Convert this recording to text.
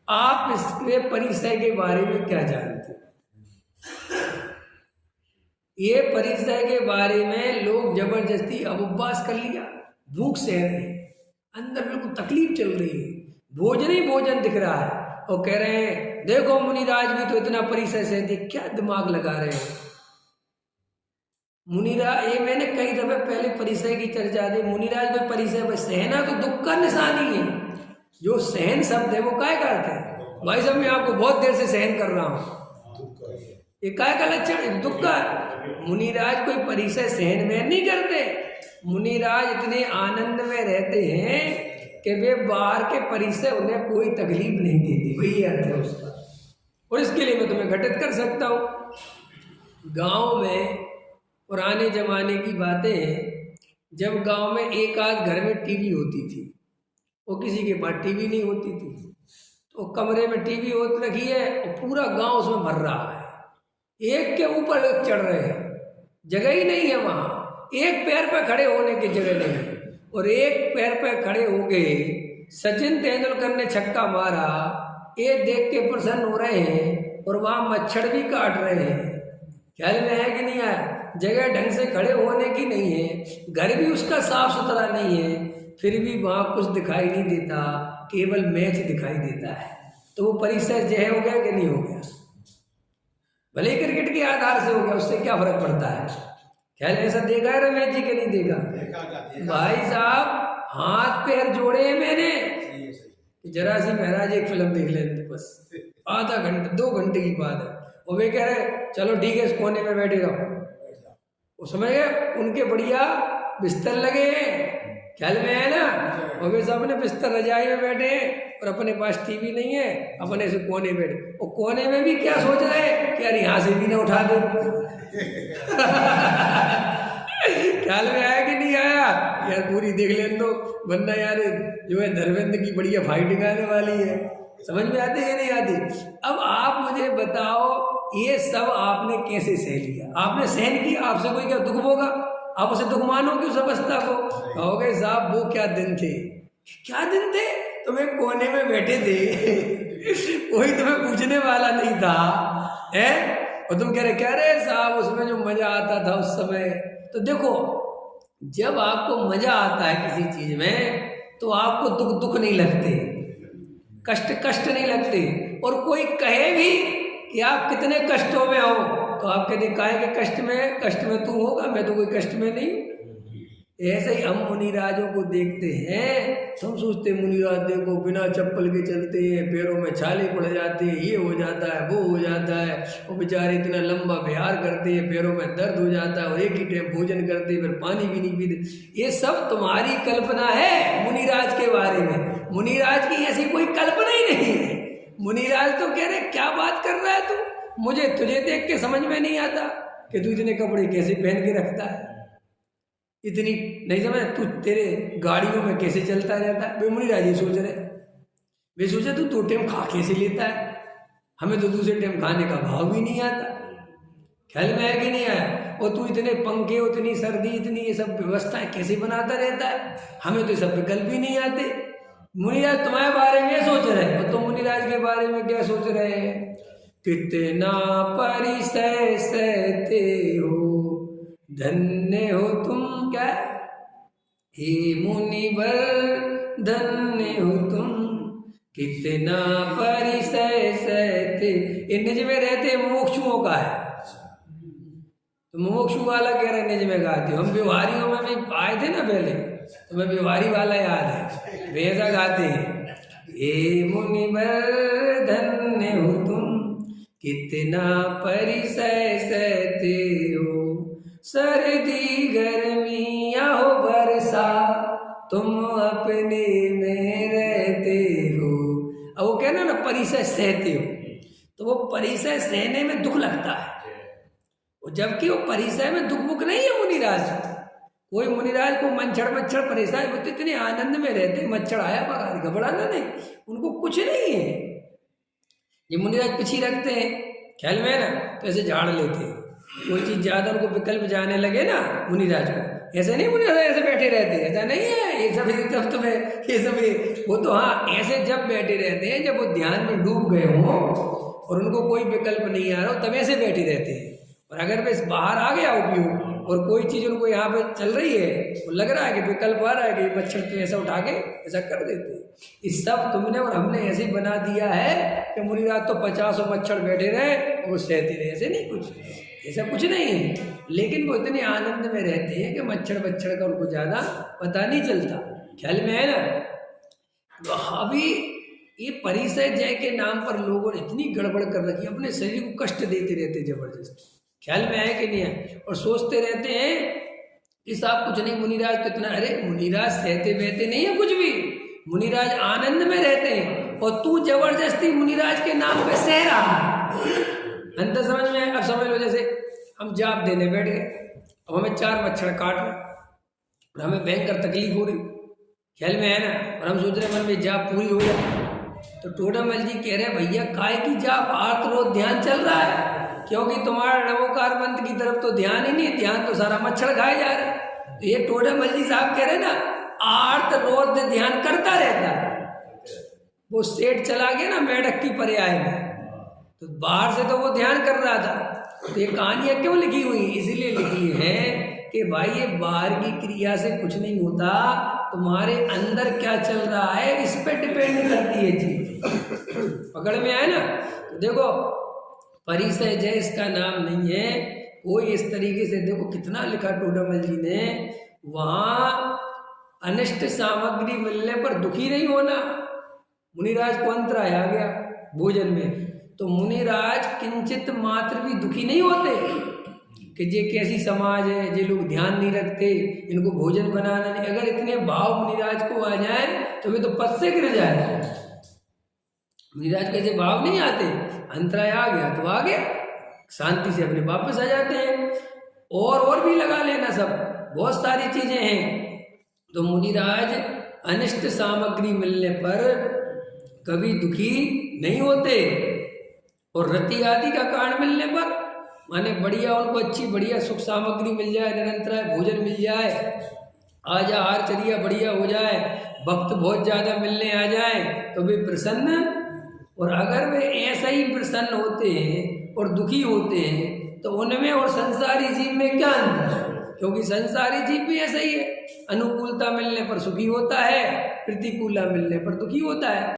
आप इसके परिसय के बारे में क्या जानते हैं? ये परिसय के बारे में लोग जबरदस्ती अब उपवास कर लिया, भूख सह रहे हैं, अंदर बिल्कुल तकलीफ चल रही है, भोजन ही भोजन दिख रहा है और कह रहे हैं देखो मुनिराज भी तो इतना परिसय सहते। क्या दिमाग लगा रहे हैं मुनिराज? ये मैंने कई दफे पहले परिसय की चर्चा दी। मुनिराज कोई परिसय पर सहना तो दुख का निशानी है। जो सहन शब्द है वो काय का अर्थ है? भाई साहब मैं आपको बहुत देर से सहन कर रहा हूँ, ये काय का लक्षण है? दुख का। मुनिराज कोई परिसय सहन में नहीं करते। मुनिराज इतने आनंद में रहते हैं कि वे बाहर के परिसय उन्हें कोई तकलीफ नहीं देती। वही अर्थ है उसका। और इसके लिए मैं तुम्हें घटित कर सकता हूँ। गांव में पुराने जमाने की बातें हैं, जब गांव में एक आध घर में टीवी होती थी, वो किसी के पास टीवी नहीं होती थी, तो कमरे में टीवी हो रखी है और पूरा गांव उसमें भर रहा है, एक के ऊपर एक चढ़ रहे हैं, जगह ही नहीं है वहाँ, एक पैर पर खड़े होने की जगह नहीं है। और एक पैर पर खड़े हो गए, सचिन तेंदुलकर ने छक्का मारा, ये देख के प्रसन्न हो रहे हैं और वहाँ मच्छर भी काट रहे हैं। ख्याल में है कि नहीं आया? जगह ढंग से खड़े होने की नहीं है, घर भी उसका साफ सुथरा नहीं है, फिर भी वहाँ कुछ दिखाई नहीं देता, केवल मैच दिखाई देता है। तो वो परिसर जय हो गया कि नहीं हो गया? भले ही क्रिकेट के आधार से हो गया, उससे क्या फर्क पड़ता है? ख्याल ऐसा देखा है रमेश जी के नहीं देखा? भाई साहब हाथ पैर जोड़े हैं मैंने, जरा सी महाराज एक फिल्म देख लेते बस, आधा घंटा 2 घंटे की बात है, और वे कह रहे चलो ठीक है इस कोने में बैठे रहो। वो समझ गए, उनके बढ़िया बिस्तर लगे हैं, ख्याल में है ना, और वे सब अपने बिस्तर रजाई में बैठे हैं और अपने पास टीवी नहीं है, अपने से कोने बैठे। और कोने में भी क्या सोच रहे हैं कि यार यहाँ से भी ना उठा दो। ख्याल में आया कि नहीं आया? यार पूरी देख लें तो, वरना यार जो है धर्मेंद्र की बढ़िया फाइटिंग आने वाली है। समझ में आती है नहीं आती? अब आप मुझे बताओ ये सब आपने कैसे सह लिया? आपने सहन किया, आपसे कोई क्या दुख होगा? आप उसे दुख मानोगे उस अवस्था को? कहोगे साहब वो क्या दिन थे, क्या दिन थे, तुम्हें कोने में बैठे थे, कोई तुम्हें पूछने वाला नहीं था है, और तुम कह रहे साहब उसमें जो मजा आता था उस समय। तो देखो जब आपको मजा आता है किसी चीज में तो आपको दुख दुख नहीं लगते, कष्ट कष्ट नहीं लगते। और कोई कहे भी कि आप कितने कष्टों में हो तो आप कहते काहे के कष्ट में तू होगा, मैं तो कोई कष्ट में नहीं। ऐसे ही हम मुनिराजों को देखते हैं, हम सोचते मुनिराज देखो बिना चप्पल के चलते हैं, पैरों में छाले पड़ जाते हैं, ये हो जाता है वो हो जाता है, वो बेचारे इतना लंबा विहार करते हैं, पैरों में दर्द हो जाता है, और एक ही टाइम भोजन करते हैं, फिर पानी भी नहीं पीते। ये सब तुम्हारी कल्पना है मुनिराज के बारे में। मुनिराज की ऐसी कोई कल्पना ही नहीं है। मुनिराज तो कह रहे क्या बात कर रहा है तू, मुझे तुझे देख के समझ में नहीं आता कि तू इतने कपड़े कैसे पहन के रखता है, इतनी नहीं समझ, तू तेरे गाड़ियों में कैसे चलता रहता है। वे मुनिराज ये सोच रहे, वे सोचे तू 2 टाइम खा कैसे लेता है, हमें तो दूसरे टाइम खाने का भाव भी नहीं आता। ख्याल में है कि नहीं आया? और तू इतने पंखे, उतनी सर्दी, इतनी ये सब व्यवस्थाएं कैसे बनाता रहता है, हमें तो सब विकल्प भी नहीं आते। मुनिराज तुम्हारे बारे में सोच रहे हैं और तुम मुनिराज के बारे में क्या सोच रहे हैं? कितना परिसय सहते हो, धन्य हो तुम, क्या हे मुनिवर धन्य हो तुम, कितना परिसय सहते। इन निज में रहते मुमुक्षुओं का है, तो मुमुक्षु वाला कह रहे निज में गाते हो। हम व्यवहारियों में भी आए थे ना पहले, तो मैं व्यवहारी वाला याद है, वे ऐसा गाते हैं, हे मुनिवर धन्य हो तुम, कितना परिसय सहते हो, सर्दी गर्मी या हो बरसा तुम अपने में रहते हो। अब वो कहना ना परिसय सहते हो, तो वो परिसय सहने में दुख लगता है, जबकि वो परिसय में दुख मुख नहीं है मुनिराज को। कोई मुनिराज को मच्छर परेशान होते, इतने आनंद में रहते, मच्छर आया बगा घबराना नहीं, उनको कुछ नहीं है। ये मुनिराज पीछे रखते हैं, ख्याल में है ना, तो ऐसे झाड़ लेते हैं। कोई चीज़ ज़्यादा उनको विकल्प जाने लगे ना मुनिराज को, ऐसे नहीं मुनि ऐसे बैठे रहते, ऐसा नहीं है। ये सब तुम्हें ये सब वो तो हाँ ऐसे जब बैठे रहते हैं जब वो ध्यान में डूब गए हों और उनको कोई विकल्प नहीं आ रहा हो तब ऐसे बैठे रहते हैं। और अगर बस बाहर आ गया उपयोग और कोई चीज़ उनको यहाँ पे चल रही है, वो लग रहा है कि विकल्प आ रहा है कि मच्छर तो ऐसा उठा के ऐसा कर देते हैं। इस सब तुमने और हमने ऐसे ही बना दिया है कि मुनिराज तो 50 मच्छर बैठे रहे और वो सहते रहे। ऐसे नहीं, कुछ ऐसा कुछ नहीं है। लेकिन वो इतने आनंद में रहते हैं कि मच्छर बच्छर का उनको ज़्यादा पता नहीं चलता। ख्याल में है ना। तो अभी ये परिसय जय के नाम पर लोगों ने इतनी गड़बड़ कर रखी, अपने शरीर को कष्ट देते रहते जबरदस्त। ख्याल में है कि नहीं है। और सोचते रहते हैं कि साहब कुछ नहीं, मुनिराज तो इतना, अरे मुनिराज सहते बहते नहीं है कुछ भी, मुनिराज आनंद में रहते हैं और तू जबरदस्ती मुनिराज के नाम पे सह रहा है। अंतर समझ में। अब समझ लो जैसे हम जाप देने बैठ गए, अब हमें 4 मच्छर काट रहे और हमें भयंकर तकलीफ हो रही। ख्याल में है ना। और हम सोच रहे मन में जाप पूरी हो जाए तो टोडामल जी कह रहे भैया काय की जाप, आर्त रोज ध्यान चल रहा है, क्योंकि तुम्हारा नमोकार मंत्र की तरफ तो ध्यान ही नहीं, ध्यान तो सारा मच्छर खाए जा रहा है। तो ये टोडामल जी साहब कह रहे ना आर्त रोज ध्यान करता रहता है। वो सेठ चला गया ना मेढक की पर्याय में, तो बाहर से तो वो ध्यान कर रहा था। तो ये कहानियां क्यों लिखी हुई, इसलिए लिखी है कि भाई ये बाहर की क्रिया से कुछ नहीं होता, तुम्हारे अंदर क्या चल रहा है इस पे डिपेंड करती है चीज। पकड़ में आए ना। तो देखो परिसय जय इसका नाम नहीं है कोई। इस तरीके से देखो कितना लिखा टोडामल जी ने, वहां अनिष्ट सामग्री मिलने पर दुखी नहीं होना। मुनिराज को अंतराय आ गया भोजन में, तो मुनिराज किंचित मात्र भी दुखी नहीं होते कि ये कैसी समाज है, ये लोग ध्यान नहीं रखते, इनको भोजन बनाना नहीं। अगर इतने भाव मुनिराज को आ जाए तो वे तो पद से गिर जाए। मुनिराज कैसे भाव नहीं आते, अंतराय आ गया तो आ गया, शांति से अपने वापस आ जाते हैं। और भी लगा लेना, सब बहुत सारी चीजें हैं। तो मुनिराज अनिष्ट सामग्री मिलने पर कभी दुखी नहीं होते, और रति आदि का कारण मिलने पर माने बढ़िया उनको अच्छी बढ़िया सुख सामग्री मिल जाए, निरंतर भोजन मिल जाए, आजा आहारचर्या बढ़िया हो जाए, भक्त बहुत ज्यादा मिलने आ जाए तो वे प्रसन्न। और अगर वे ऐसा ही प्रसन्न होते हैं और दुखी होते हैं तो उनमें और संसारी जीव में क्या अंतर है, क्योंकि संसारी जीव भी ऐसा ही है, अनुकूलता मिलने पर सुखी होता है, प्रतिकूलता मिलने पर दुखी होता है।